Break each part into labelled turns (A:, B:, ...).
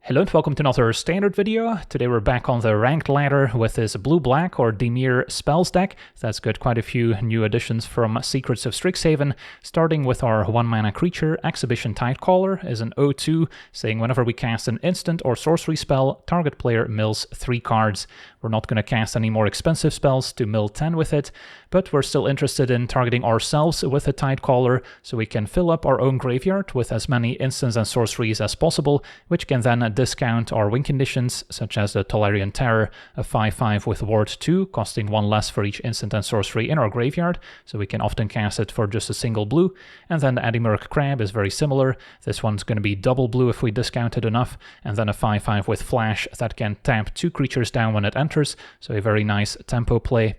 A: Hello and welcome to another standard video. Today we're back on the ranked ladder with this blue-black or dimir spells deck. That's got quite a few new additions from Secrets of Strixhaven, starting with our 1-mana creature. Exhibition Tidecaller is an 0/2, saying whenever we cast an instant or sorcery spell, target player mills 3 cards. We're not going to cast any more expensive spells to mill 10 with it, but we're still interested in targeting ourselves with a Tidecaller, so we can fill up our own graveyard with as many instants and sorceries as possible, which can then discount our win conditions, such as the Tolarian Terror, a 5/5 with Ward 2, costing 1 less for each instant and sorcery in our graveyard, so we can often cast it for just a single blue. And then the dimir Crab is very similar. This one's going to be double blue if we discount it enough, and then a 5/5 with Flash that can tap 2 creatures down when it enters, so a very nice tempo play.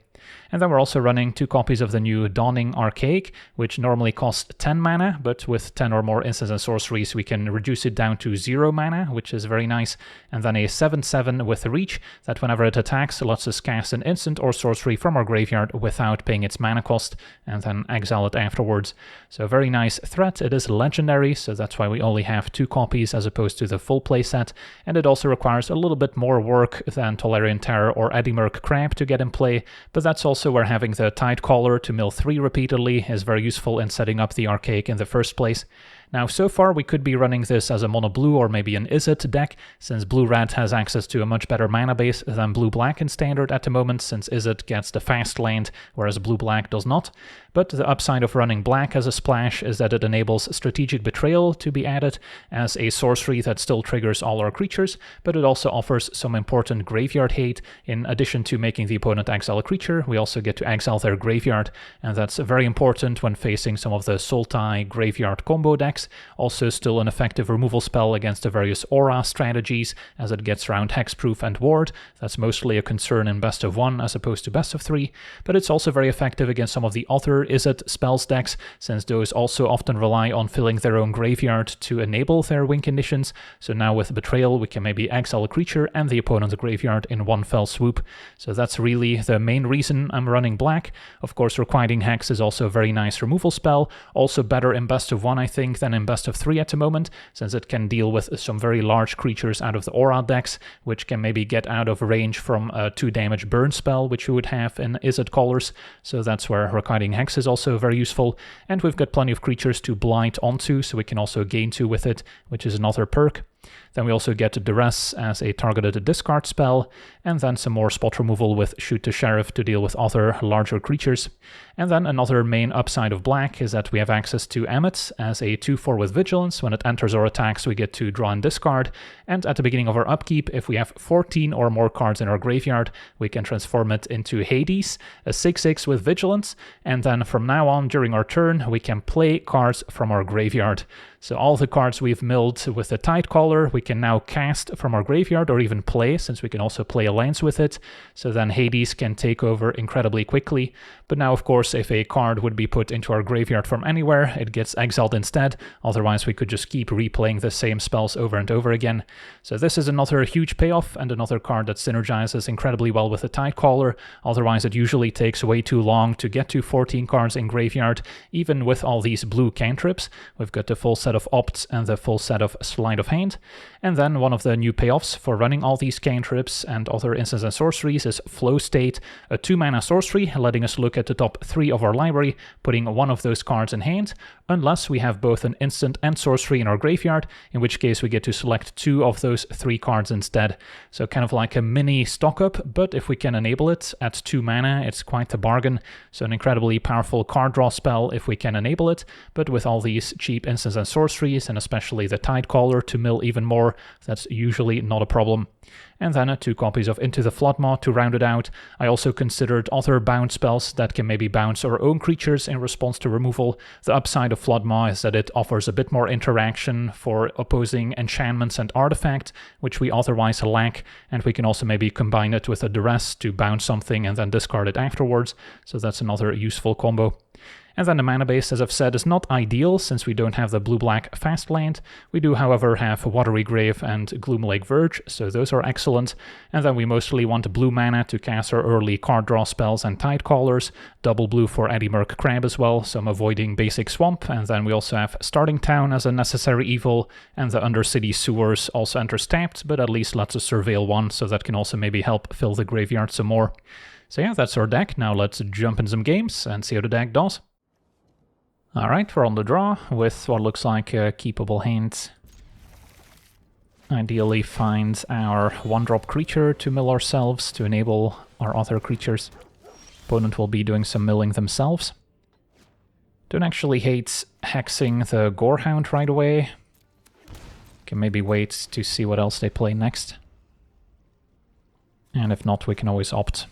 A: And then we're also running 2 copies of the new Dawning Archaic, which normally costs 10 mana, but with 10 or more instants and sorceries we can reduce it down to 0 mana, which is very nice. And then a 7/7 with Reach, that whenever it attacks lets us cast an instant or sorcery from our graveyard without paying its mana cost, and then exile it afterwards. So a very nice threat. It is legendary, so that's why we only have 2 copies as opposed to the full playset, and it also requires a little bit more work than Tolarian Terror or dimir Crab to get in play, but that's also where having the Tidecaller to mill 3 repeatedly is very useful in setting up the Archaic in the first place. Now, so far we could be running this as a mono-blue or maybe an Izzet deck, since blue-red has access to a much better mana base than blue-black in standard at the moment, since Izzet gets the fast land, whereas blue-black does not. But the upside of running black as a splash is that it enables Strategic Betrayal to be added as a sorcery that still triggers all our creatures, but it also offers some important graveyard hate. In addition to making the opponent exile a creature, we also get to exile their graveyard, and that's very important when facing some of the Sultai graveyard combo decks. Also still an effective removal spell against the various aura strategies, as it gets around hexproof and ward. That's mostly a concern in best of 1 as opposed to best of 3, but it's also very effective against some of the other Izzet spells decks, since those also often rely on filling their own graveyard to enable their win conditions. So now with Betrayal we can maybe exile a creature and the opponent's graveyard in one fell swoop. So that's really the main reason I'm running black. Of course, Requiting Hex is also a very nice removal spell, also better in best of 1 I think than in best of 3 at the moment, since it can deal with some very large creatures out of the aura decks, which can maybe get out of range from a 2 damage burn spell, which you would have in Izzet Callers. So that's where Requiting Hex is also very useful. And we've got plenty of creatures to blight onto, so we can also gain 2 with it, which is another perk. Then we also get Duress as a targeted discard spell, and then some more spot removal with Shoot the Sheriff to deal with other larger creatures. And then another main upside of black is that we have access to Emmet as a 2/4 with Vigilance. When it enters or attacks we get to draw and discard, and at the beginning of our upkeep, if we have 14 or more cards in our graveyard, we can transform it into Hades, a 6/6 with Vigilance, and then from now on during our turn we can play cards from our graveyard. So all the cards we've milled with the Tidecaller we can now cast from our graveyard, or even play, since we can also play a lance with it. So then Hades can take over incredibly quickly. But now, of course, if a card would be put into our graveyard from anywhere, it gets exiled instead. Otherwise, we could just keep replaying the same spells over and over again. So this is another huge payoff, and another card that synergizes incredibly well with the Tidecaller. Otherwise, it usually takes way too long to get to 14 cards in graveyard, even with all these blue cantrips. We've got the full set of opts and the full set of sleight of hand. And then one of the new payoffs for running all these cantrips and other instants and sorceries is Flow State, a 2-mana sorcery, letting us look at the top 3 of our library, putting one of those cards in hand, unless we have both an instant and sorcery in our graveyard, in which case we get to select 2 of those 3 cards instead. So kind of like a mini stock-up, but if we can enable it at 2 mana, it's quite a bargain. So an incredibly powerful card draw spell if we can enable it, but with all these cheap instants and sorceries, and especially the Tidecaller to mill even more, that's usually not a problem. And then 2 copies of Into the Floodmaw to round it out. I also considered other bounce spells that can maybe bounce our own creatures in response to removal. The upside of Floodmaw is that it offers a bit more interaction for opposing enchantments and artifacts, which we otherwise lack, and we can also maybe combine it with a Duress to bounce something and then discard it afterwards, so that's another useful combo. And then the mana base, as I've said, is not ideal since we don't have the blue-black fast land. We do, however, have Watery Grave and Gloomlake Verge, so those are excellent. And then we mostly want blue mana to cast our early card draw spells and Tidecallers, double blue for Eddymerk Crab as well, so I'm avoiding basic Swamp. And then we also have Starting Town as a necessary evil, and the Undercity Sewers also enters tapped, but at least lets us surveil one, so that can also maybe help fill the graveyard some more. So yeah, that's our deck. Now let's jump in some games and see how the deck does. Alright, we're on the draw with what looks like a keepable hand. Ideally find our 1-drop creature to mill ourselves to enable our other creatures. Opponent will be doing some milling themselves. Don't actually hate hexing the Gorehound right away. Can maybe wait to see what else they play next. And if not, we can always opt.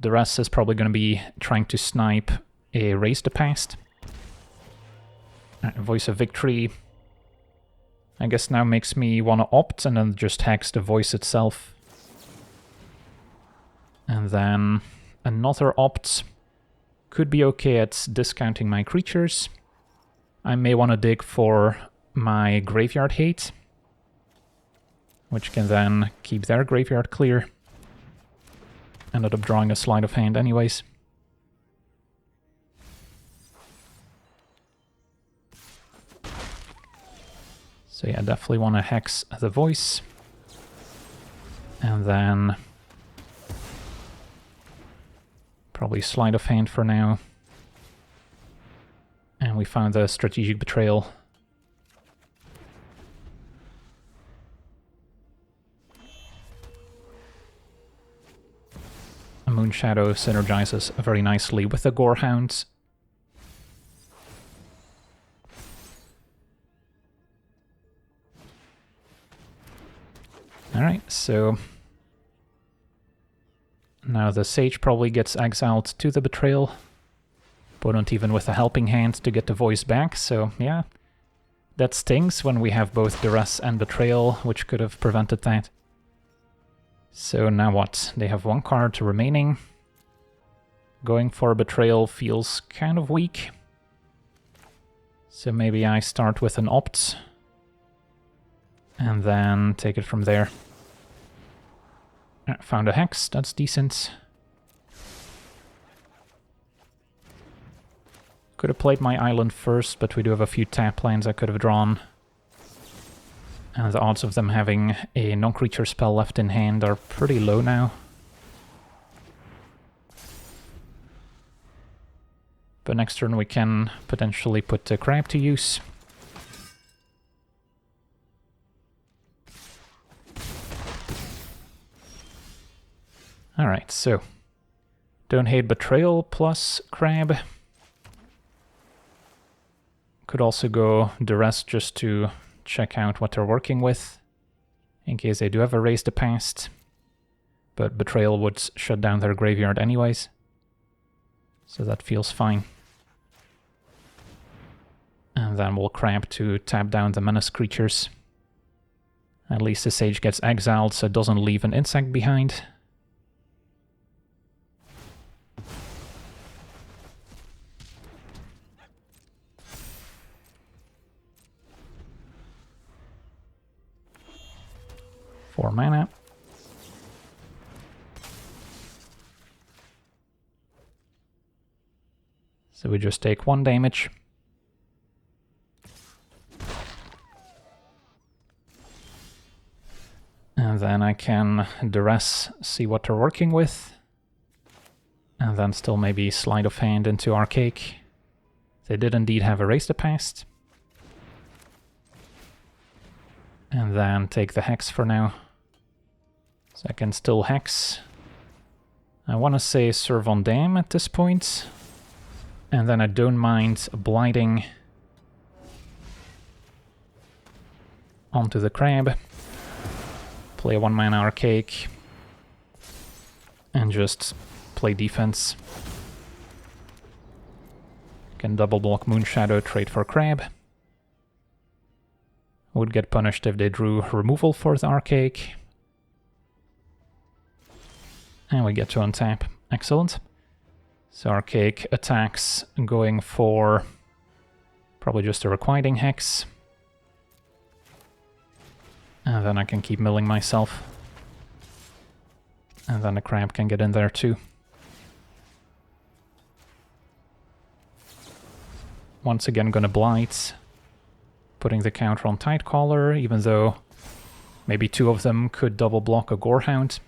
A: The rest is probably going to be trying to snipe a Raise the Past. Voice of Victory, I guess now makes me want to opt and then just hex the voice itself. And then another opt could be okay at discounting my creatures. I may want to dig for my Graveyard Hate, which can then keep their graveyard clear. Ended up drawing a sleight of hand anyways. So yeah, definitely want to hex the voice. And then probably sleight of hand for now. And we found the Strategic Betrayal. A Moonshadow synergizes very nicely with the Gorehounds. Alright, so now the Sage probably gets exiled to the Betrayal. Opponent even with a Helping Hand to get the voice back, so yeah. That stings when we have both Duress and Betrayal, which could have prevented that. So now what? They have one card remaining. Going for a Betrayal feels kind of weak. So maybe I start with an opt. And then take it from there. Found a Hex, that's decent. Could have played my island first, but we do have a few tap lands I could have drawn. And the odds of them having a non-creature spell left in hand are pretty low now. But next turn we can potentially put the Crab to use. Alright, so don't hate Betrayal plus Crab. Could also go Duress just to check out what they're working with, in case they do have a Raise the Past. But Betrayal would shut down their graveyard anyways, so that feels fine. And then we'll Crab to tap down the Menace creatures. At least the Sage gets exiled, so it doesn't leave an insect behind. Four mana. So we just take 1 damage. And then I can Duress, see what they're working with. And then still maybe Sleight of Hand into Archaic. They did indeed have a Raise the Past. And then take the Hex for now. So I can still Hex. I want to say Serve on Dam at this point. And then I don't mind Blighting onto the Crab. Play a 1-mana Archaic. And just play defense. Can double block Moonshadow, trade for Crab. Would get punished if they drew removal for the Archaic. And we get to untap. Excellent. So Archaic attacks going for probably just a requiting hex. And then I can keep milling myself. And then the crab can get in there too. Once again gonna blight. Putting the counter on Tidecaller, even though maybe two of them could double block a Gorehound.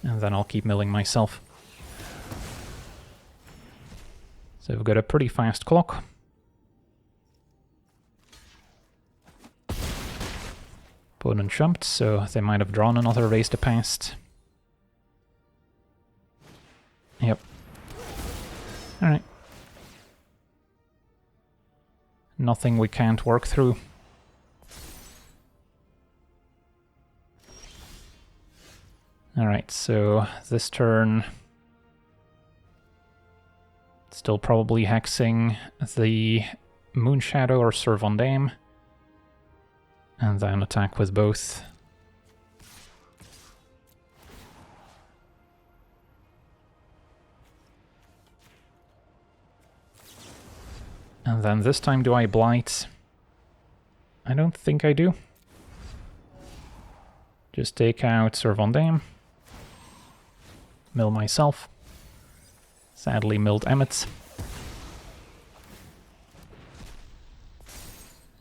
A: And then I'll keep milling myself. So we've got a pretty fast clock. Opponent jumped, so they might have drawn another Raise the Past. Yep. Alright. Nothing we can't work through. Alright, so this turn... Still probably hexing the Moonshadow or Servondame. And then attack with both. And then this time do I blight? I don't think I do. Just take out Servondame. Mill myself. Sadly milled Emmet.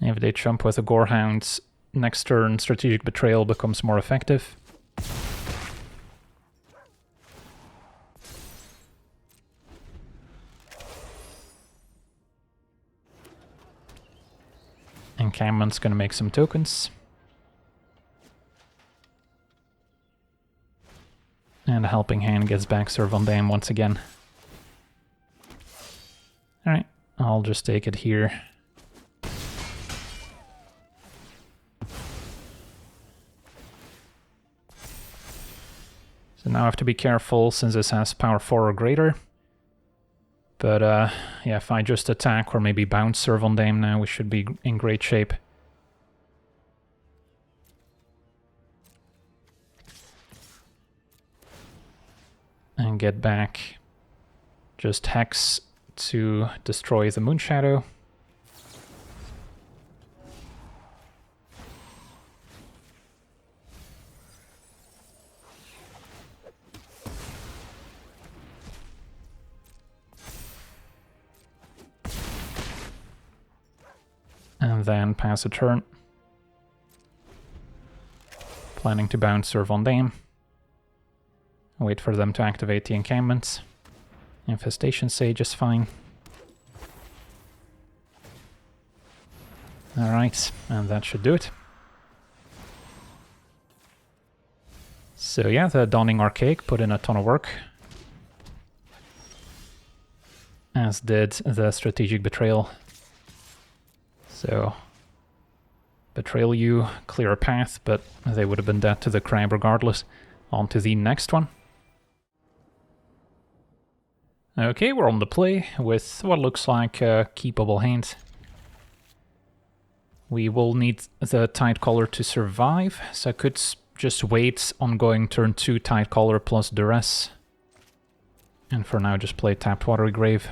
A: If they jump with a Gorehound, next turn Strategic Betrayal becomes more effective. Encampment's gonna make some tokens. And a Helping Hand gets back Servondame once again. Alright, I'll just take it here. So now I have to be careful since this has power 4 or greater. But yeah, if I just attack or maybe bounce Servondame now, we should be in great shape. And get back just Hex to destroy the Moonshadow. And then pass a turn. Planning to bounce Servondame. Wait for them to activate the encampments. Infestation Sage is fine. Alright, and that should do it. So yeah, the Dawning Archaic put in a ton of work. As did the Strategic Betrayal. So, Betrayal you, clear a path, but they would have been dead to the crab regardless. On to the next one. Okay, we're on the play with what looks like a keepable hand. We will need the Tidecaller to survive, so I could just wait on going turn 2 Tidecaller plus Duress. And for now just play tapped Watery Grave.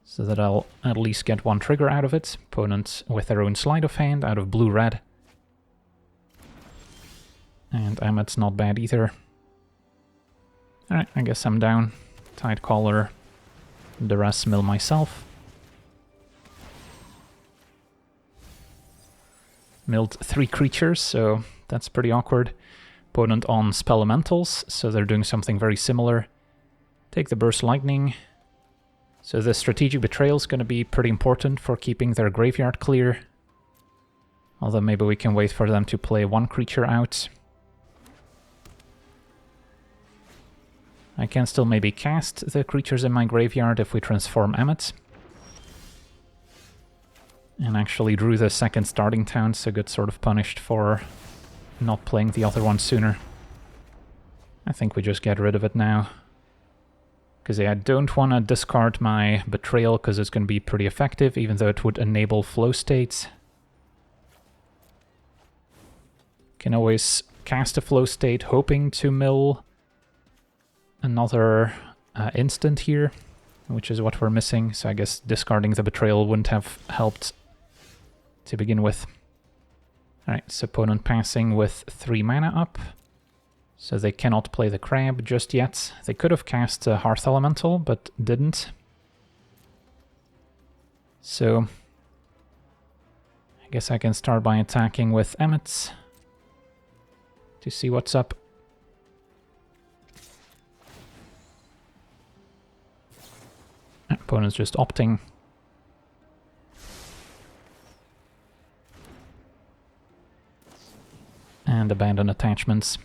A: So that I'll at least get one trigger out of it. Opponent with their own sleight of hand out of blue-red. And Emmet's not bad either. Alright, I guess I'm down. Tidecaller, Duress, mill myself. Milled 3 creatures, so that's pretty awkward. Opponent on Spell Elementals, so they're doing something very similar. Take the Burst Lightning. So the Strategic Betrayal is going to be pretty important for keeping their graveyard clear. Although maybe we can wait for them to play 1 creature out. I can still maybe cast the creatures in my graveyard if we transform Emmet. And actually drew the second starting town, so got sort of punished for not playing the other one sooner. I think we just get rid of it now. Because yeah, I don't want to discard my Betrayal because it's going to be pretty effective, even though it would enable flow states. Can always cast a flow state hoping to mill another instant here, which is what we're missing, so I guess discarding the Betrayal wouldn't have helped to begin with. Alright, so opponent passing with 3 mana up, so they cannot play the Crab just yet. They could have cast Hearth Elemental, but didn't. So I guess I can start by attacking with Emmet to see what's up. Opponent's just opting. And abandon attachments.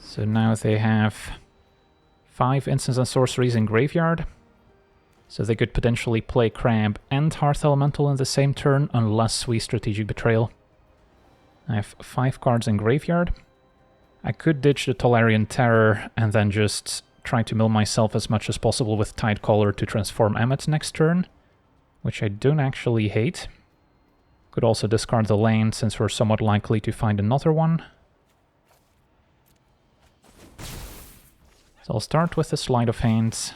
A: So now they have 5 instants and sorceries in graveyard. So they could potentially play Crab and Hearth Elemental in the same turn, unless we Strategic Betrayal. I have 5 cards in graveyard. I could ditch the Tolarian Terror and then just try to mill myself as much as possible with Tidecaller to transform Emmet next turn, which I don't actually hate. Could also discard the land since we're somewhat likely to find another one. So I'll start with the Sleight of Hand.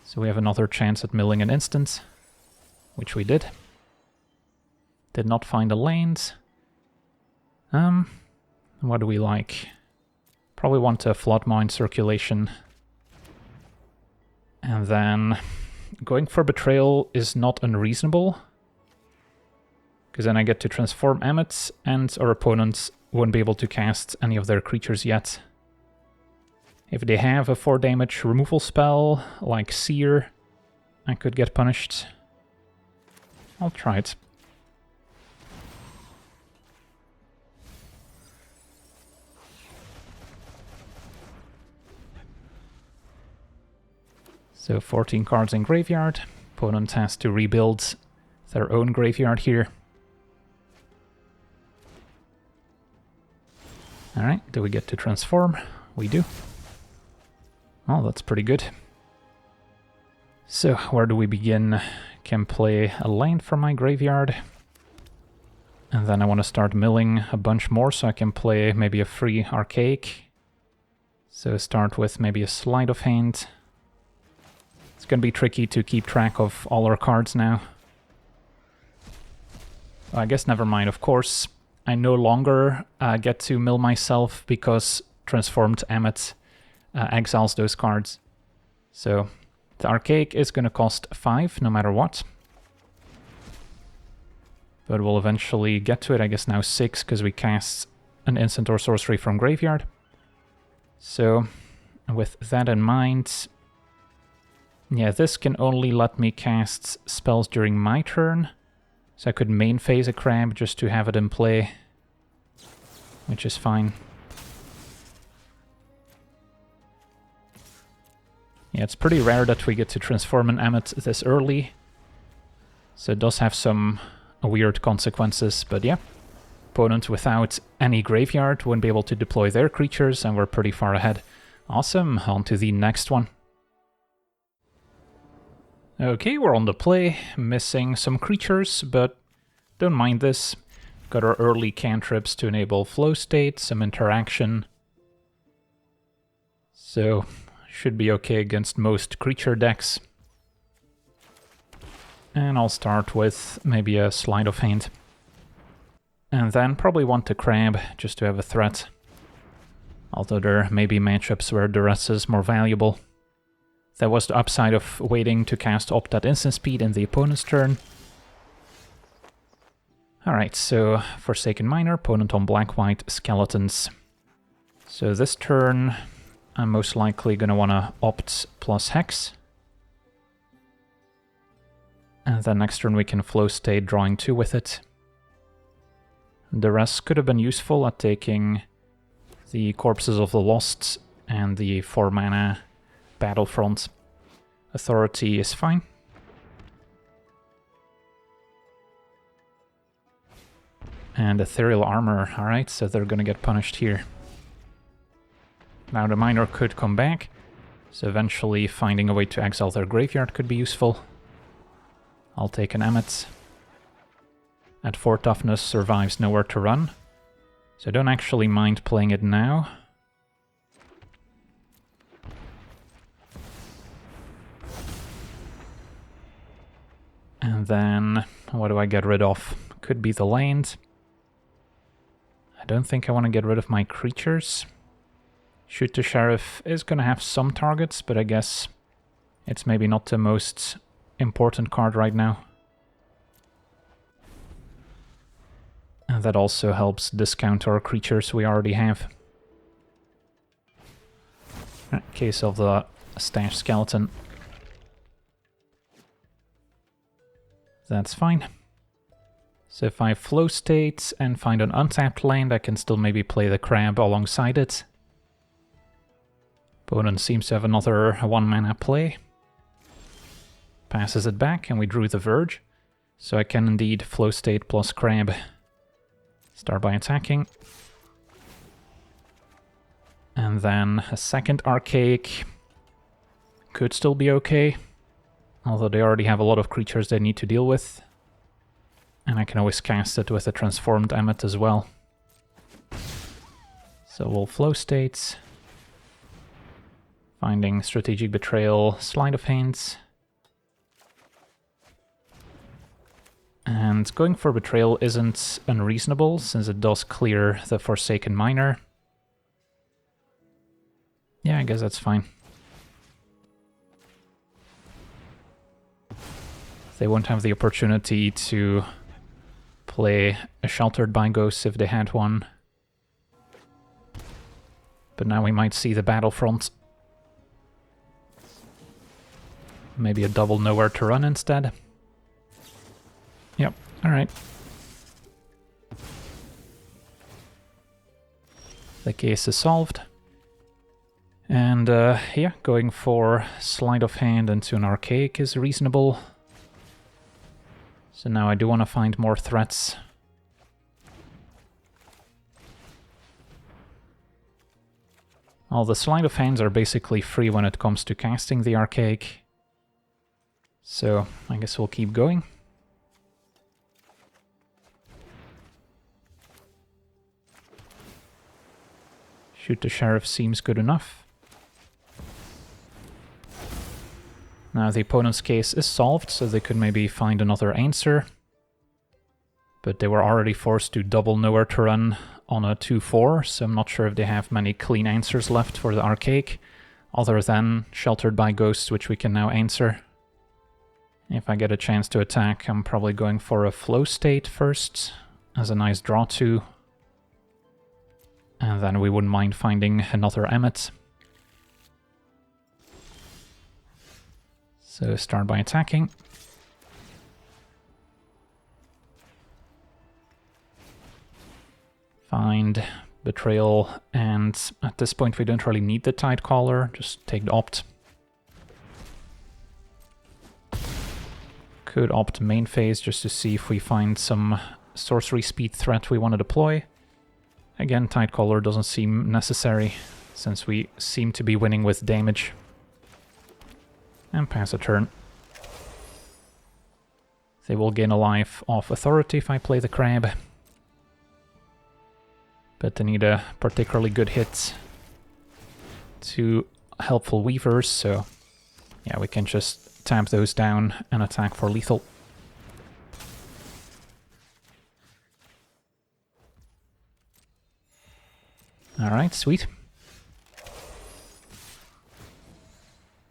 A: So we have another chance at milling an instant, which we did. Did not find a land. What do we like? Probably want a Flood Mine Circulation. And then going for Betrayal is not unreasonable, because then I get to transform Emmet, and our opponents won't be able to cast any of their creatures yet. If they have a 4 damage removal spell, like Seer, I could get punished. I'll try it. So 14 cards in graveyard. Opponent has to rebuild their own graveyard here. Alright, do we get to transform? We do. Oh, that's pretty good. So, where do we begin? Can play a land from my graveyard. And then I want to start milling a bunch more so I can play maybe a free Archaic. So start with maybe a Sleight of Hand. It's going to be tricky to keep track of all our cards now. I guess never mind, of course. I no longer get to mill myself because Transformed Emmet exiles those cards. So the Archaic is going to cost 5 no matter what. But we'll eventually get to it, I guess now 6 because we cast an instant or sorcery from graveyard. So with that in mind, yeah, this can only let me cast spells during my turn. So I could main phase a Crab just to have it in play, which is fine. Yeah, it's pretty rare that we get to transform an Emmet this early. So it does have some weird consequences, but yeah. Opponent without any graveyard wouldn't be able to deploy their creatures, and we're pretty far ahead. Awesome, on to the next one. Okay, we're on the play, missing some creatures, but don't mind this. Got our early cantrips to enable flow state, some interaction. So, should be okay against most creature decks. And I'll start with maybe a Sleight of Hand. And then probably want to Crab, just to have a threat. Although there may be matchups where Duress is more valuable. That was the upside of waiting to cast Opt at instant speed in the opponent's turn. Alright, so Forsaken Miner, opponent on black-white skeletons. So this turn, I'm most likely going to want to Opt plus Hex. And then next turn we can Flow State, drawing 2 with it. The rest could have been useful at taking the Corpses of the Lost and the 4-mana Battlefront. Authority is fine. And Ethereal Armor, alright, so they're gonna get punished here. Now the Miner could come back, so eventually finding a way to exile their graveyard could be useful. I'll take an Emmet. At 4 toughness, survives nowhere to run. So I don't actually mind playing it now. And then, what do I get rid of? Could be the land. I don't think I want to get rid of my creatures. Shoot the Sheriff is going to have some targets, but I guess it's maybe not the most important card right now. And that also helps discount our creatures we already have. In case of the Stash Skeleton. That's fine. So if I flow state and find an untapped land, I can still maybe play the crab alongside it. Opponent seems to have another 1-mana play. Passes it back and we drew the Verge. So I can indeed flow state plus crab. Start by attacking. And then a second Archaic. Could still be okay. Although they already have a lot of creatures they need to deal with. And I can always cast it with a transformed Emmet as well. So we'll flow states. Finding Strategic Betrayal, Sleight of Hand. And going for Betrayal isn't unreasonable, since it does clear the Forsaken Miner. Yeah, I guess that's fine. They won't have the opportunity to play a Sheltered by Ghosts if they had one. But now we might see the Battlefront. Maybe a double Nowhere to Run instead. Yep, alright. The case is solved. And yeah, going for Sleight of Hand into an Archaic is reasonable. So now I do want to find more threats. All the Sleight of Hands are basically free when it comes to casting the Archaic. So I guess we'll keep going. Shoot the Sheriff seems good enough. Now the opponent's case is solved, so they could maybe find another answer. But they were already forced to double Nowhere to Run on a 2-4, so I'm not sure if they have many clean answers left for the Archaic, other than Sheltered by Ghosts, which we can now answer. If I get a chance to attack, I'm probably going for a flow state first, as a nice draw to. And then we wouldn't mind finding another Emmet. So start by attacking. Find Betrayal, and at this point we don't really need the Tidecaller, just take the opt. Could opt main phase just to see if we find some sorcery speed threat we want to deploy. Again, Tidecaller doesn't seem necessary, since we seem to be winning with damage. And pass a turn. They will gain a life of Authority if I play the crab. But they need a particularly good hit to Helpful Weavers, so yeah, we can just tap those down and attack for lethal. Alright, sweet.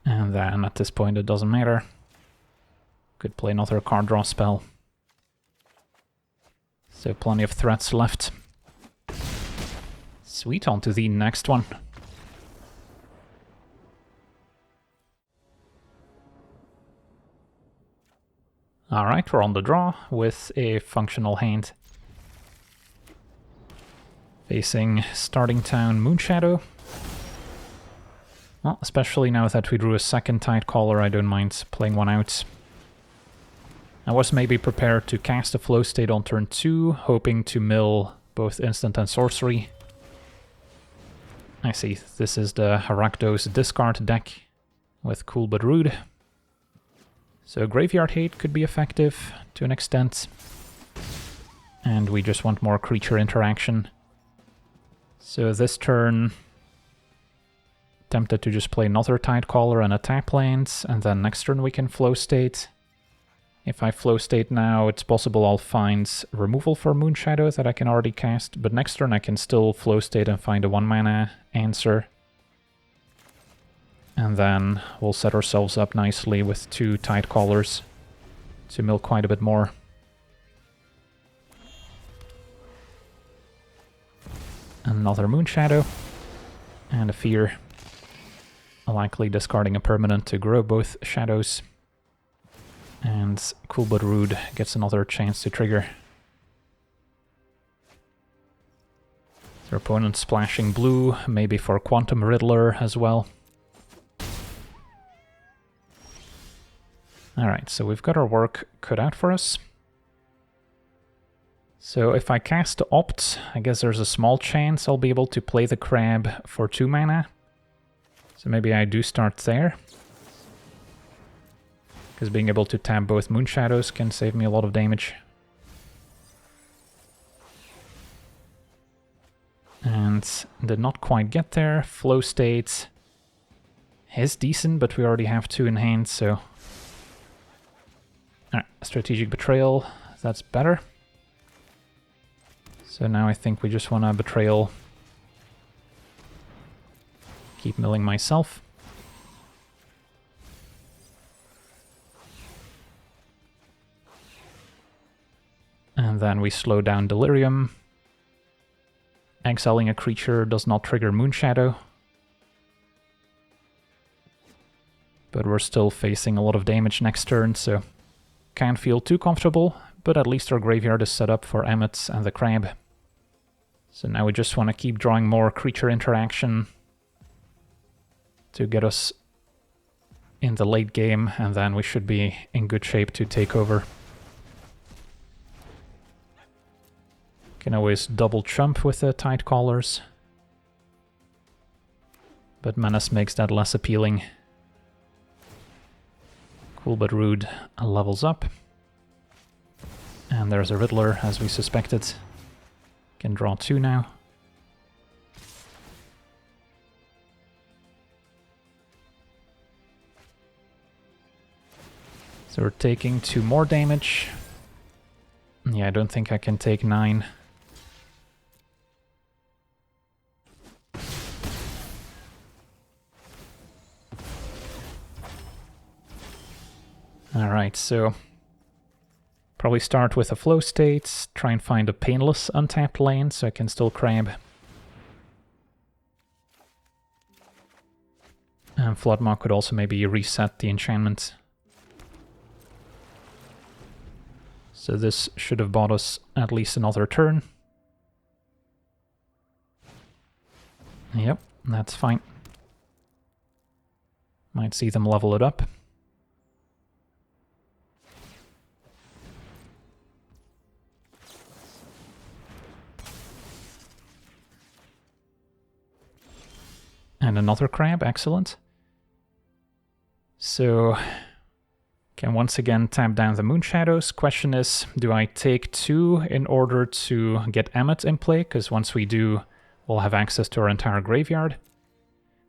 A: And then at this point it doesn't matter. Could play another card draw spell. So plenty of threats left. Sweet, on to the next one. Alright, we're on the draw with a functional hand. Facing Starting Town Moonshadow. Well, especially now that we drew a second Tidecaller, I don't mind playing one out. I was maybe prepared to cast a flow state on turn 2, hoping to mill both instant and sorcery. I see, this is the Rakdos discard deck with Cool But Rude. So Graveyard Hate could be effective to an extent. And we just want more creature interaction. So this turn, tempted to just play another Tidecaller and a tap lands, and then next turn we can flow state. If I flow state now, it's possible I'll find removal for Moonshadow that I can already cast, but next turn I can still flow state and find a 1-mana answer. And then we'll set ourselves up nicely with 2 Tidecallers to mill quite a bit more. Another Moonshadow and a Fear. Likely discarding a permanent to grow both shadows. And Cool But Rude gets another chance to trigger. Their opponent splashing blue, maybe for Quantum Riddler as well. Alright, so we've got our work cut out for us. So if I cast Opt, I guess there's a small chance I'll be able to play the crab for 2 mana. So maybe I do start there. Because being able to tap both Moonshadows can save me a lot of damage. And did not quite get there. Flow state is decent, but we already have 2 in hand, so... Alright, Strategic Betrayal, that's better. So now I think we just want to Betrayal. Keep milling myself. And then we slow down Delirium. Exiling a creature does not trigger Moonshadow. But we're still facing a lot of damage next turn, so can't feel too comfortable, but at least our graveyard is set up for Emmet and the Crab. So now we just want to keep drawing more creature interaction to get us in the late game, and then we should be in good shape to take over. Can always double chump with the Tidecallers, but Menace makes that less appealing. Cool But Rude levels up. And there's a Riddler, as we suspected. Can draw 2 now. So we're taking 2 more damage. Yeah, I don't think I can take 9. Alright, so probably start with a flow state, try and find a painless untapped lane so I can still crab. And Floodmaw could also maybe reset the enchantment. So this should have bought us at least another turn. Yep, that's fine. Might see them level it up. And another crab, excellent. So, can once again tap down the Moonshadows. Question is, do I take 2 in order to get Emmet in play? Because once we do, we'll have access to our entire graveyard.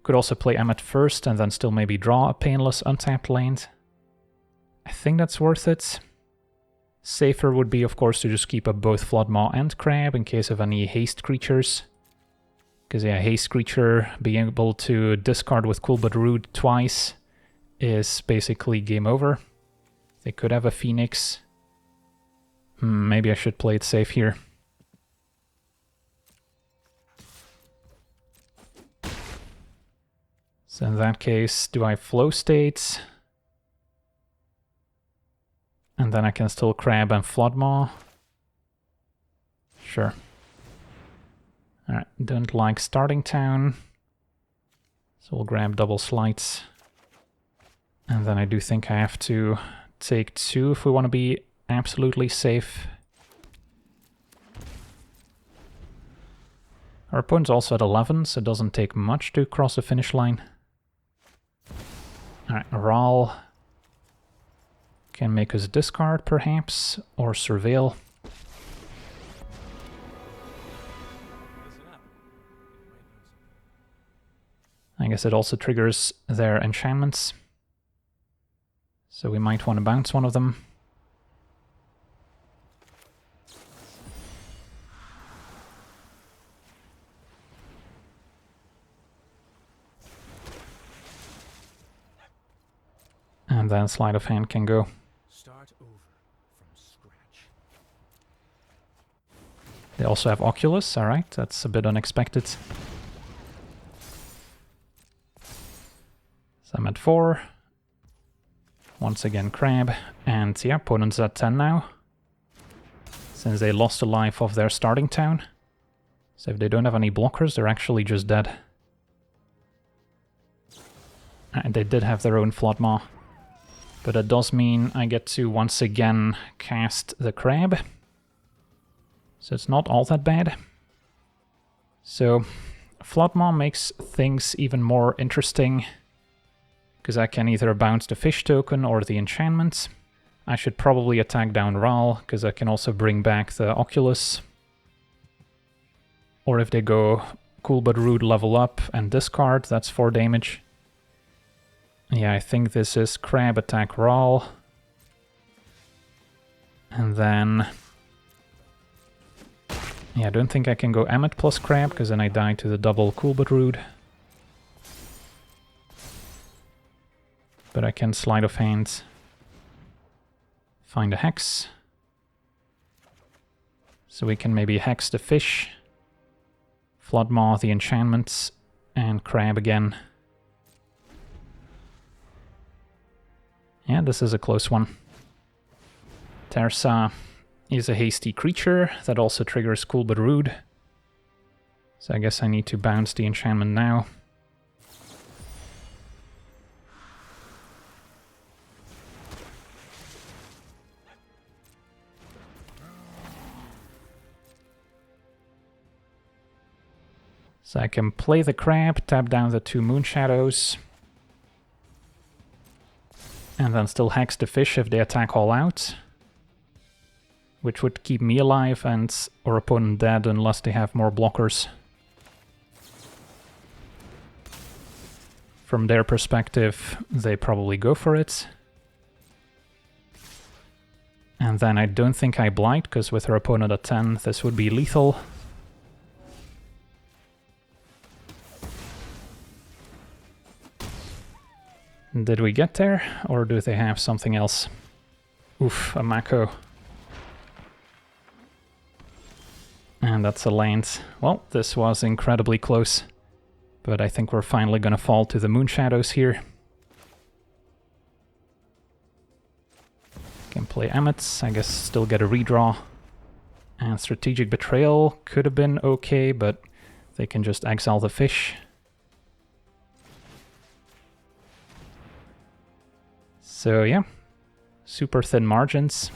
A: Could also play Emmet first and then still maybe draw a painless untapped lane. I think that's worth it. Safer would be, of course, to just keep up both Floodmaw and Crab in case of any haste creatures. Because yeah, haste creature being able to discard with Cool But Rude twice is basically game over. They could have a Phoenix. Maybe I should play it safe here. So in that case, do I flow state? And then I can still crab and Floodmaw? Sure. Alright, don't like starting town. So we'll grab double slides. And then I do think I have to take 2 if we want to be absolutely safe. Our opponent's also at 11, so it doesn't take much to cross the finish line. Alright, Ral can make us discard perhaps, or surveil. I guess it also triggers their enchantments. So we might want to bounce one of them. then sleight of hand can go.
B: Start over from scratch.
A: They also have Oculus, alright, that's a bit unexpected. So I'm at 4. Once again crab, and yeah, opponent's at 10 now. Since they lost a life of their starting town. So if they don't have any blockers, they're actually just dead. And they did have their own Floodmaw. But that does mean I get to once again cast the crab. So it's not all that bad. So Floodmaw makes things even more interesting. Because I can either bounce the fish token or the enchantment. I should probably attack down Ral, because I can also bring back the Oculus. Or if they go Cool But Rude level up and discard, that's 4 damage. Yeah, I think this is crab attack Ral. And then... yeah, I don't think I can go Emmet plus crab, because then I die to the double Cool But Rude. But I can sleight of hand, find a hex. So we can maybe hex the fish, Floodmaw the enchantments, and crab again. Yeah, this is a close one. Tersa is a hasty creature that also triggers Cool But Rude. So I guess I need to bounce the enchantment now. So I can play the crab, tap down the 2 moon shadows, and then still hex the fish if they attack all out, which would keep me alive and our opponent dead unless they have more blockers. From their perspective, they probably go for it. And then I don't think I blight, because with her opponent at 10, this would be lethal. Did we get there, or do they have something else? Oof, a Mako. And that's a land. Well, this was incredibly close. But I think we're finally gonna fall to the moon shadows here. Can play Emmets, I guess still get a redraw. And Strategic Betrayal could have been okay, but they can just exile the fish. So yeah, super thin margins.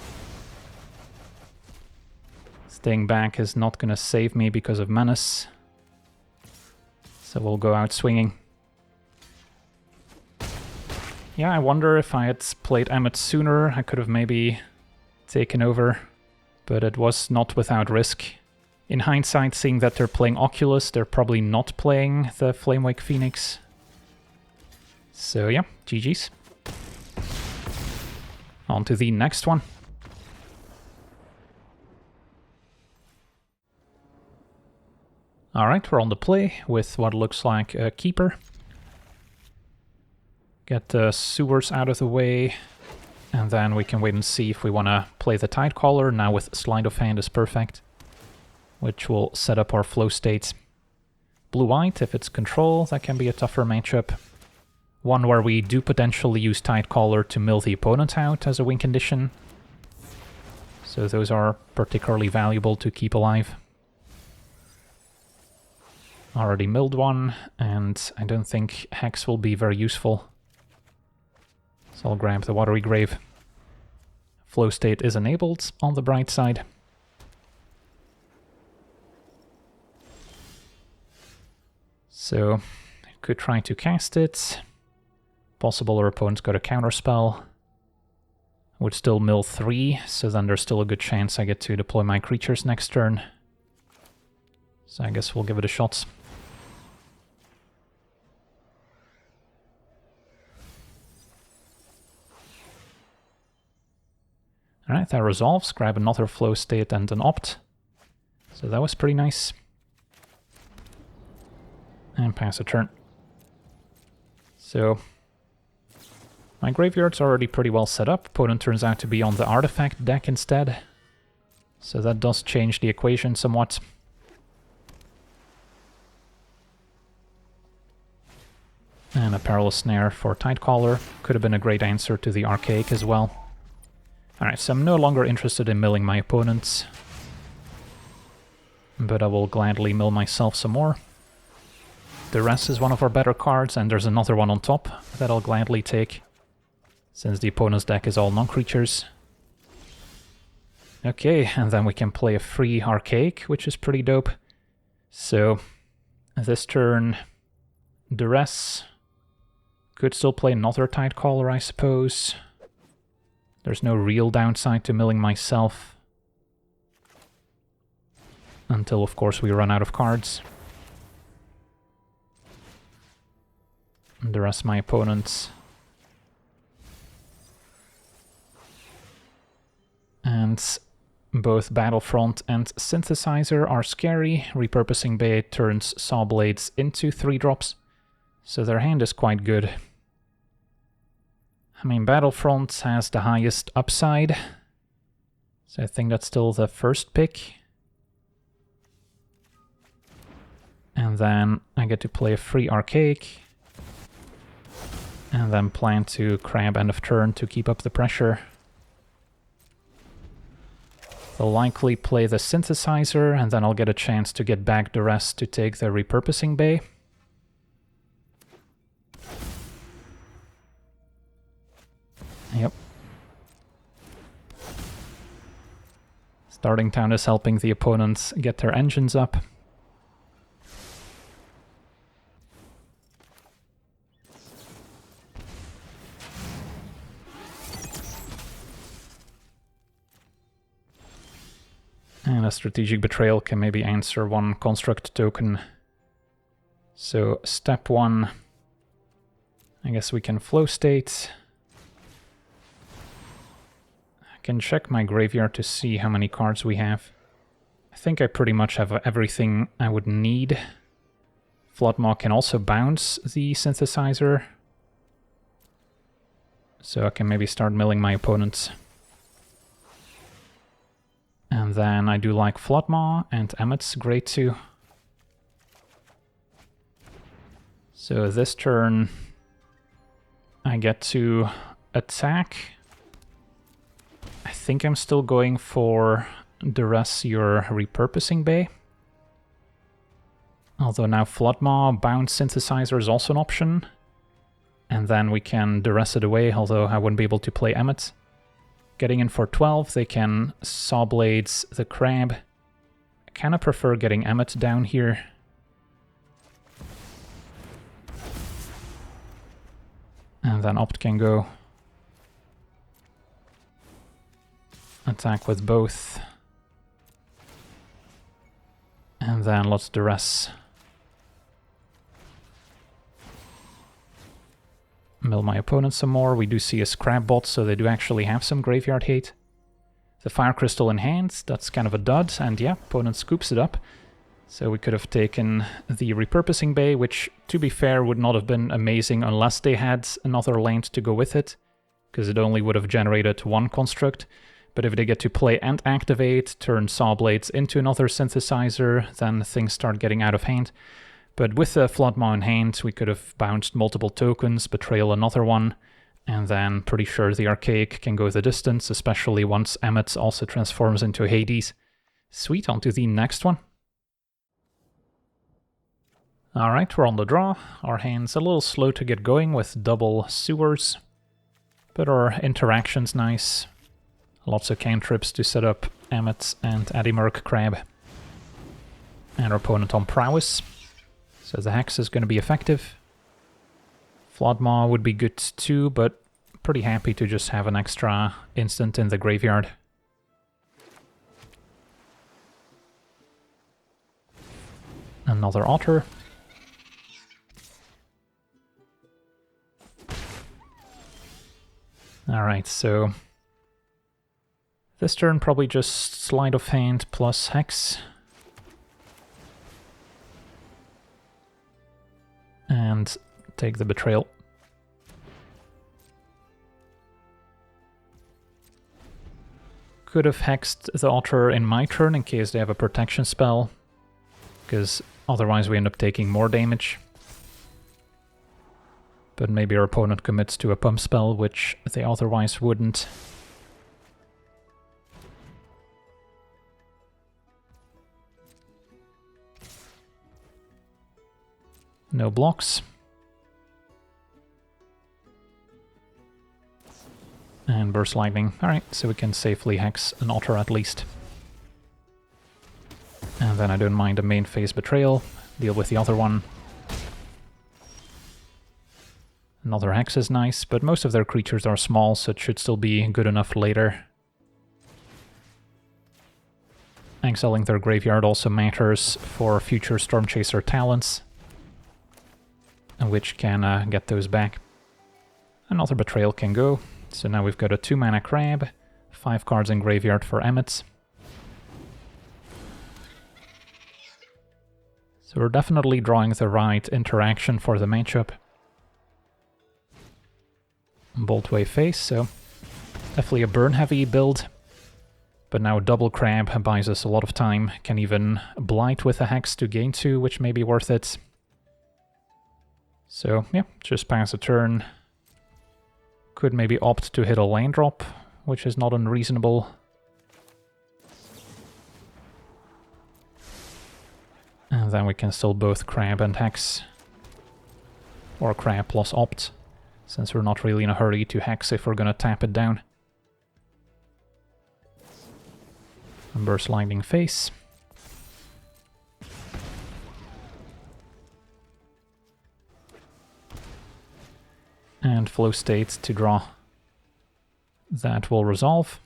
A: Staying back is not gonna save me because of Menace. So we'll go out swinging. Yeah, I wonder if I had played Emmet sooner, I could have maybe taken over. But it was not without risk. In hindsight, seeing that they're playing Oculus, they're probably not playing the Flamewake Phoenix. So yeah, GG's. On to the next one. Alright, we're on the play with what looks like a keeper. Get the sewers out of the way, and then we can wait and see if we want to play the Tidecaller. Now with Sleight of Hand is perfect, which will set up our flow states. Blue-white, if it's control, that can be a tougher matchup. One where we do potentially use Tidecaller to mill the opponent out as a win condition. So those are particularly valuable to keep alive. Already milled one, and I don't think Hex will be very useful. So I'll grab the Watery Grave. Flow state is enabled on the bright side. So, could try to cast it. Possible our opponent's got a counterspell. Would still mill 3, so then there's still a good chance I get to deploy my creatures next turn. So I guess we'll give it a shot. Alright, that resolves. Grab another flow state and an opt. So that was pretty nice. And pass a turn. So, My graveyard's already pretty well set up. Opponent turns out to be on the artifact deck instead. So that does change the equation somewhat. And a Perilous Snare for Tidecaller. Could have been a great answer to the Archaic as well. Alright, so I'm no longer interested in milling my opponents. But I will gladly mill myself some more. Duress is one of our better cards, and there's another one on top that I'll gladly take, since the opponent's deck is all non-creatures. Okay, and then we can play a free Archaic, which is pretty dope. So, this turn, Duress. Could still play another Tidecaller, I suppose. There's no real downside to milling myself. Until, of course, we run out of cards. Duress my opponents. And both Battlefront and Synthesizer are scary. Repurposing Bay turns Sawblades into 3-drops. So their hand is quite good. I mean, Battlefront has the highest upside. So I think that's still the first pick. And then I get to play a free Archaic. And then plan to crab end of turn to keep up the pressure. They'll likely play the Synthesizer, and then I'll get a chance to get back the rest to take the Repurposing Bay. Yep. Starting Town is helping the opponents get their engines up. And a Strategic Betrayal can maybe answer one construct token. So step 1, I guess we can flow state. I can check my graveyard to see how many cards we have. I think I pretty much have everything I would need. Floodmaw can also bounce the Synthesizer. So I can maybe start milling my opponents. And then I do like Floodmaw, and Emmett's great too. So this turn I get to attack. I think I'm still going for Duress your Repurposing Bay. Although now Floodmaw, Bounce Synthesizer is also an option. And then we can Duress it away, although I wouldn't be able to play Emmett. Getting in for 12, they can Sawblades the Crab. I kind of prefer getting Emmet down here. And then Opt can go. Attack with both. And then let's Duress. Mill my opponent some more. We do see a Scrap Bot, so they do actually have some graveyard hate. The Fire Crystal in hand, that's kind of a dud, and yeah, opponent scoops it up. So we could have taken the Repurposing Bay, which, to be fair, would not have been amazing unless they had another land to go with it, because it only would have generated one construct. But if they get to play and activate, turn Sawblades into another Synthesizer, then things start getting out of hand. But with the Floodmaw in hand, we could have bounced multiple tokens, Betrayal another one, and then pretty sure the Archaic can go the distance, especially once Emmet also transforms into Hades. Sweet, on to the next one. Alright, we're on the draw. Our hand's a little slow to get going with double sewers, but our interaction's nice. Lots of cantrips to set up Emmet and Adimirk Crab. And our opponent on Prowess. So the Hex is going to be effective. Floodmaw would be good too, but pretty happy to just have an extra instant in the graveyard. Another Otter. Alright, so this turn probably just Sleight of Hand plus Hex. And take the Betrayal. Could have hexed the altar in my turn in case they have a protection spell, because otherwise we end up taking more damage. But maybe our opponent commits to a pump spell, which they otherwise wouldn't. No blocks. And Burst Lightning. Alright, so we can safely hex an altar at least. And then I don't mind the main phase Betrayal. Deal with the other one. Another hex is nice, but most of their creatures are small, so it should still be good enough later. Exiling their graveyard also matters for future Stormchaser talents, which can get those back. Another Betrayal can go. So now we've got a 2-mana crab, 5 cards in graveyard for Emmet. So we're definitely drawing the right interaction for the matchup. Boltway face, so definitely a burn-heavy build. But now double crab buys us a lot of time. Can even blight with a hex to gain 2, which may be worth it. So yeah, just pass a turn. Could maybe opt to hit a land drop, which is not unreasonable. And then we can still both crab and hex. Or crab plus opt, since we're not really in a hurry to hex if we're gonna tap it down. And Burst Lightning face. And Flow State to draw. That will resolve.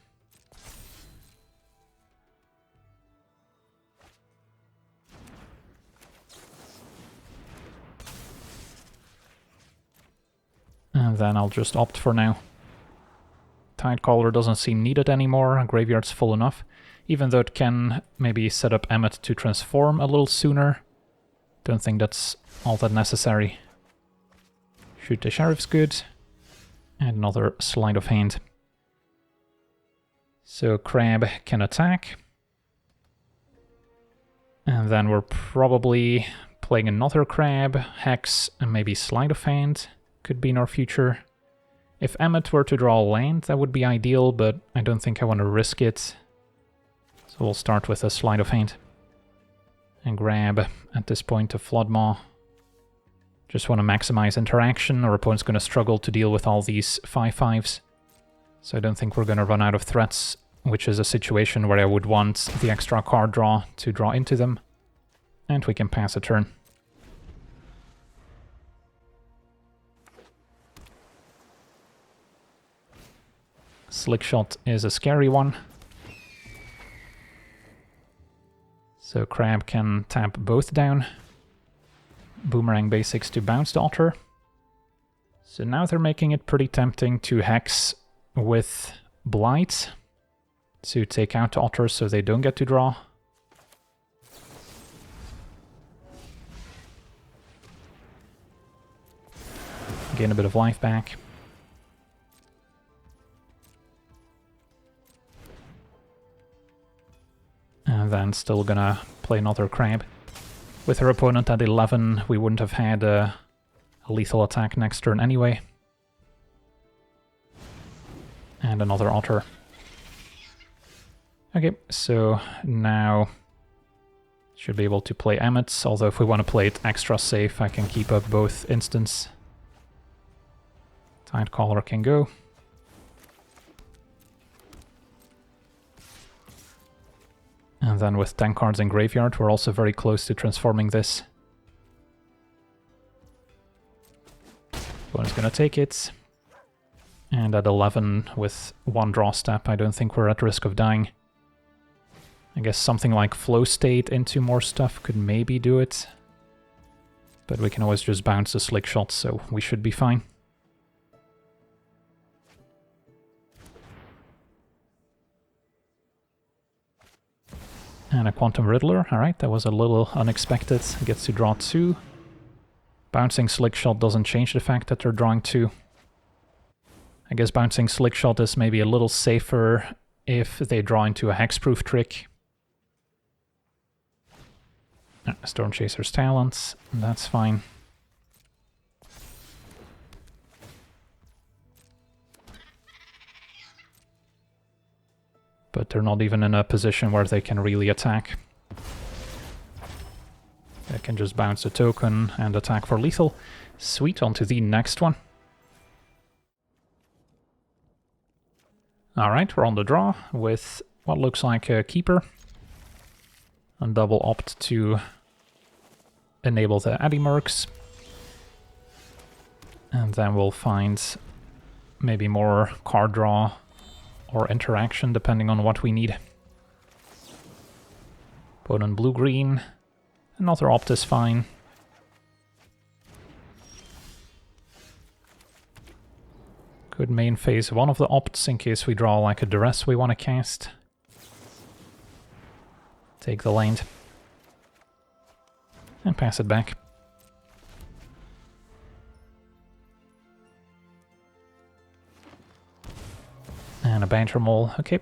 A: And then I'll just opt for now. Tidecaller doesn't seem needed anymore, graveyard's full enough. Even though it can maybe set up Emmet to transform a little sooner. Don't think that's all that necessary. Shoot the Sheriff's good. And another Sleight of Hand. So Crab can attack. And then we're probably playing another Crab, Hex, and maybe Sleight of Hand. Could be in our future. If Emmet were to draw a land, that would be ideal, but I don't think I want to risk it. So we'll start with a Sleight of Hand. And grab, at this point, a Floodmaw. Just want to maximize interaction. Our opponent's going to struggle to deal with all these 5/5s. So I don't think we're going to run out of threats, which is a situation where I would want the extra card draw to draw into them. And we can pass a turn. Slick Shot is a scary one. So Crab can tap both down. Boomerang basics to bounce the altar. So now they're making it pretty tempting to hex with Blight to take out the altar so they don't get to draw. Gain a bit of life back. And then still gonna play another Crab. With her opponent at 11, we wouldn't have had a lethal attack next turn anyway. And another altar. Okay, so now should be able to play Emmet, although if we want to play it extra safe, I can keep up both instants. Tidecaller can go. And then with 10 cards in graveyard, we're also very close to transforming this. Opponent's gonna take it. And at 11, with one draw step, I don't think we're at risk of dying. I guess something like Flow State into more stuff could maybe do it. But we can always just bounce the Slick Shot, so we should be fine. And a Quantum Riddler, alright, that was a little unexpected. Gets to draw 2. Bouncing Slick Shot doesn't change the fact that they're drawing 2. I guess bouncing Slick Shot is maybe a little safer if they draw into a hexproof trick. Storm Chaser's Talents, that's fine. But they're not even in a position where they can really attack. They can just bounce a token and attack for lethal. Sweet, on to the next one. Alright, we're on the draw with what looks like a Keeper. And double opt to enable the Addymercs. And then we'll find maybe more card draw or interaction, depending on what we need. Opponent blue-green. Another opt is fine. Could main phase one of the opts in case we draw like a duress we want to cast. Take the land. And pass it back. And a Banter Mole, okay.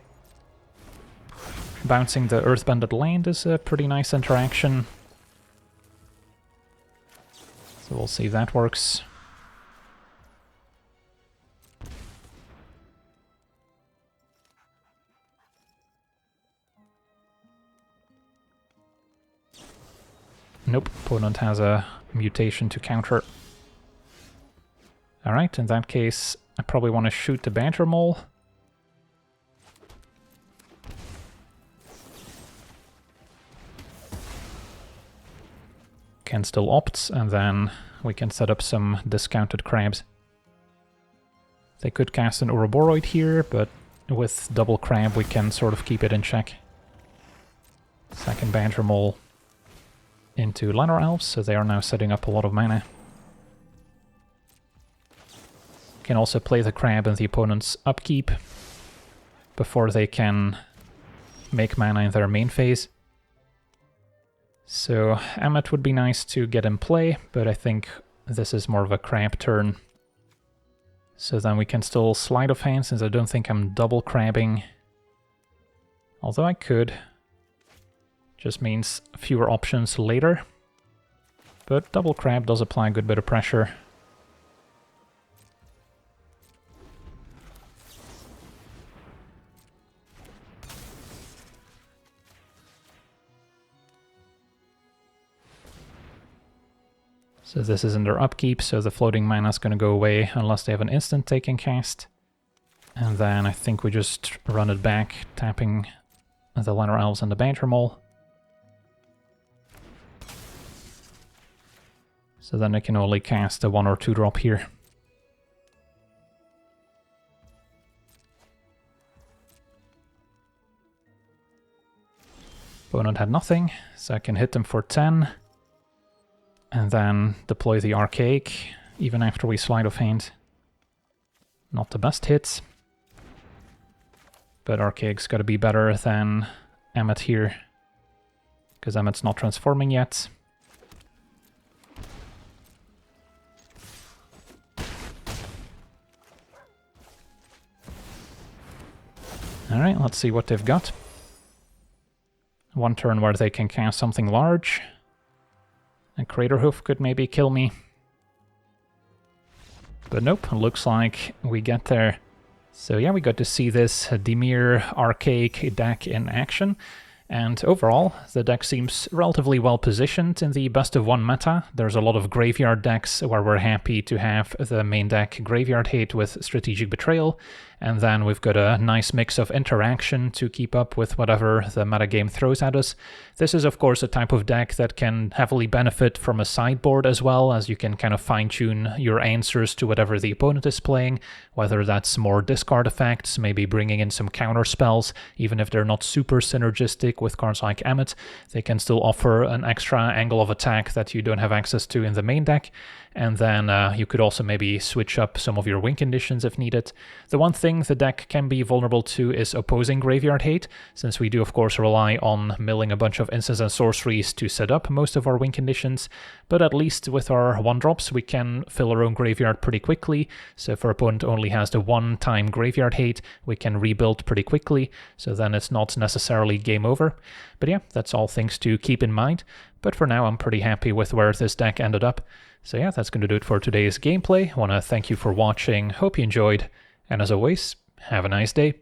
A: Bouncing the Earthbended land is a pretty nice interaction. So we'll see if that works. Nope, opponent has a mutation to counter. Alright, in that case, I probably want to shoot the Banter Mole. Can still opt, and then we can set up some discounted crabs. They could cast an Ouroboros here, but with double crab we can sort of keep it in check. Second Banter Mole into Llanowar Elves, so they are now setting up a lot of mana. Can also play the crab in the opponent's upkeep before they can make mana in their main phase. So Emmet would be nice to get in play, but I think this is more of a crab turn. So then we can still Sleight of Hand, since I don't think I'm double crabbing. Although I could. Just means fewer options later. But double crab does apply a good bit of pressure. So this is in their upkeep, so the floating mana is going to go away unless they have an instant taking cast. And then I think we just run it back, tapping the Llanowar Elves and the Banter Mole. So then I can only cast a 1 or 2 drop here. Opponent had nothing, so I can hit them for 10. And then deploy the Archaic, even after we Sleight of Hand. Not the best hits. But Archaic's gotta be better than Emmet here, because Emmet's not transforming yet. Alright, let's see what they've got. One turn where they can cast something large. And Craterhoof could maybe kill me. But nope, looks like we get there. So yeah, we got to see this Dimir Archaic deck in action. And overall, the deck seems relatively well positioned in the best of one meta. There's a lot of graveyard decks where we're happy to have the main deck Graveyard Hate with Strategic Betrayal, and then we've got a nice mix of interaction to keep up with whatever the metagame throws at us. This is of course a type of deck that can heavily benefit from a sideboard as well, as you can kind of fine-tune your answers to whatever the opponent is playing, whether that's more discard effects, maybe bringing in some counter spells, even if they're not super synergistic with cards like Emmet, they can still offer an extra angle of attack that you don't have access to in the main deck. and then you could also maybe switch up some of your win conditions if needed. The one thing the deck can be vulnerable to is opposing graveyard hate, since we do of course rely on milling a bunch of instants and sorceries to set up most of our win conditions, but at least with our 1-drops we can fill our own graveyard pretty quickly. So if our opponent only has the one-time graveyard hate, we can rebuild pretty quickly, so then it's not necessarily game over. But yeah, that's all things to keep in mind. But for now, I'm pretty happy with where this deck ended up. So yeah, that's going to do it for today's gameplay. I want to thank you for watching, hope you enjoyed, and as always, have a nice day.